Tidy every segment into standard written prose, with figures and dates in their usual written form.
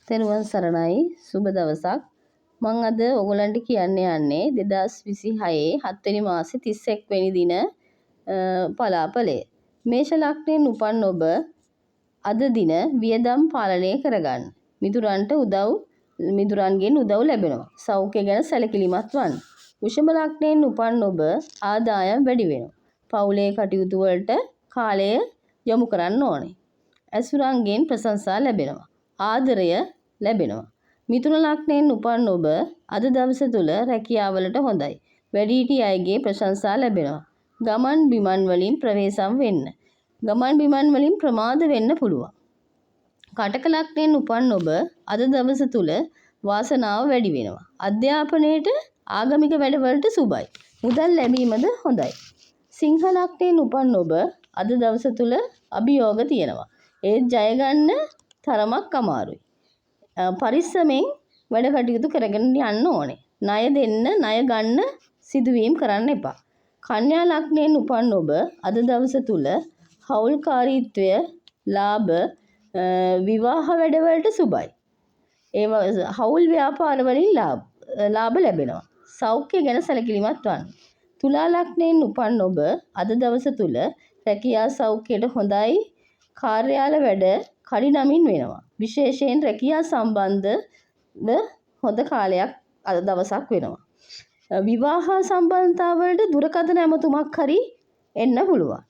තෙරුවන් සරණයි සුබ දවසක්. මම අද ඔයගලන්ට කියන්න යන්නේ 2026 7 වෙනි මාසේ 31 වෙනි දින පලාපලය. මේෂ ලග්නයෙන් උපන් ඔබ අද දින වියදම් පාලනය කරගන්න. මිතුරන්ගෙන් උදව් ලැබෙනවා. සෞඛ්‍ය ගැන සැලකිලිමත් වන්න. වෘෂභ ලග්නයෙන් උපන් ඔබ ආදායම් වැඩි වෙනවා. පවුලේ කටයුතු වලට කාලය යොමු කරන්න ඕනේ. ඇසුරන්ගෙන් ප්‍රශංසා ලැබෙනවා. ආදරය ලැබෙනවා. මිථුන ලග්නයෙන් උපන් ඔබ අද දවස තුල රැකියාවලට හොඳයි. වැඩිහිටි අයගේ ප්‍රශංසා ලැබෙනවා. ගමන් බිමන් වලින් ප්‍රවේශම් වෙන්න. ගමන් බිමන් වලින් ප්‍රමාද වෙන්න පුළුවන්. කටක ලග්නයෙන් උපන් ඔබ අද දවස තුල වාසනාව වැඩි වෙනවා. අධ්‍යාපනයේට ආගමික වැඩවලට සුබයි. මුදල් ලැබීමද හොඳයි. සිංහ ලග්නයෙන් උපන් ඔබ අද දවස තුල අභියෝග තියෙනවා. ඒත් ජය ගන්න තරමක් අමාරුයි. පරිස්සමෙන් වැඩ කටයුතු කරගෙන යන්න ඕනේ. ණය දෙන්න, ණය ගන්න සිදුවීම් කරන්න එපා. කන්‍යා ලග්නයෙන් උපන් ඔබ අද දවස තුල හවුල්කාරීත්වය, ලාභ, විවාහ වැඩවලට සුබයි. හවුල් ව්‍යාපාර වලින් ලාභ ලැබෙනවා. සෞඛ්‍ය ගැන සැලකිලිමත් වන්න. තුලා ලග්නයෙන් උපන් ඔබ අද දවස තුල රැකියා සෞඛ්‍යයට හොඳයි. කාර්යාල වැඩ කඩිනමින් වෙනවා. විශේෂයෙන් රැකියා සම්බන්ධව හොඳ කාලයක් අද දවසක් වෙනවා. විවාහ සම්බන්ධතාවලට දුරකථන ඇමතුමක් හරි එන්න පුළුවන්.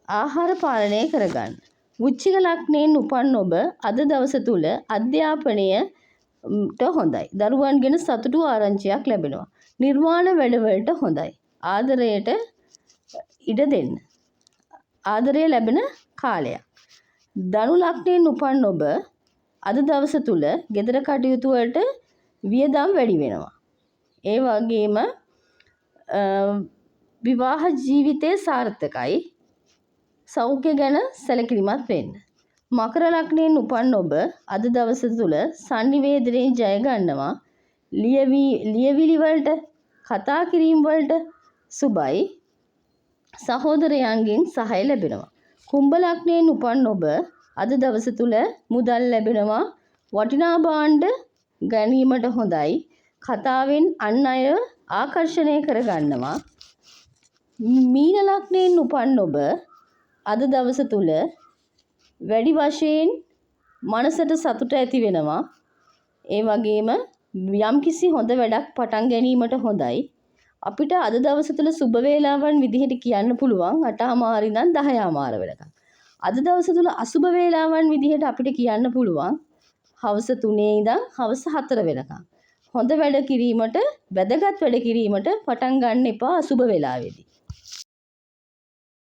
ආහාර පාලනය කරගන්න. වෘශ්චික ලග්නයෙන් උපන් ඔබ අද දවස තුල අධ්‍යාපනයට හොඳයි. දරුවන් ගැන සතුටු ආරංචියක් ලැබෙනවා. නිර්මාණ වැඩවලට හොඳයි. ආදරයට ඉඩ දෙන්න. ආදරය ලැබෙන කාලයක්. ධනු ලග්නයෙන් උපන් ඔබ අද දවස තුල ගෙදර කටයුතු වලට වියදම් වැඩි වෙනවා. ඒ වගේම විවාහ ජීවිතය සාර්ථකයි. සෞඛ්‍ය ගැන සැලකිලිමත් වෙන්න. මකර ලග්නයෙන් උපන් ඔබ අද දවස තුල sannivedanayen ජය ගන්නවා. ලියවිලි වලට, කතා කිරීම වලට සුබයි. සහෝදරයන්ගෙන් සහාය ලැබෙනවා. කුම්භ ලග්නයෙන් උපන් ඔබ අද දවස තුල මුදල් ලැබෙනවා. වටිනා භාණ්ඩ ගැනීමට හොඳයි. කතාවෙන් අන් අය ආකර්ෂණය කරගන්නවා. මීන ලග්නයෙන් උපන් ඔබ අද දවස තුල වැඩි වශයෙන් මනසට සතුට ඇති වෙනවා. ඒ වගේම යම්කිසි හොඳ වැඩක් පටන් ගැනීමට හොඳයි. අපිට අද දවස තුල සුබ වේලාවන් විදිහට කියන්න පුළුවන් 8:00 ඉඳන් 10:00 වෙනකම්. අද දවස තුල අසුබ වේලාවන් විදිහට අපිට කියන්න පුළුවන් හවස 3 ඉඳන් හවස 4 වෙනකම්. හොඳ වැඩ කිරීමට, වැදගත් වැඩ කිරීමට පටන් ගන්න එපා අසුබ වේලාවේදී.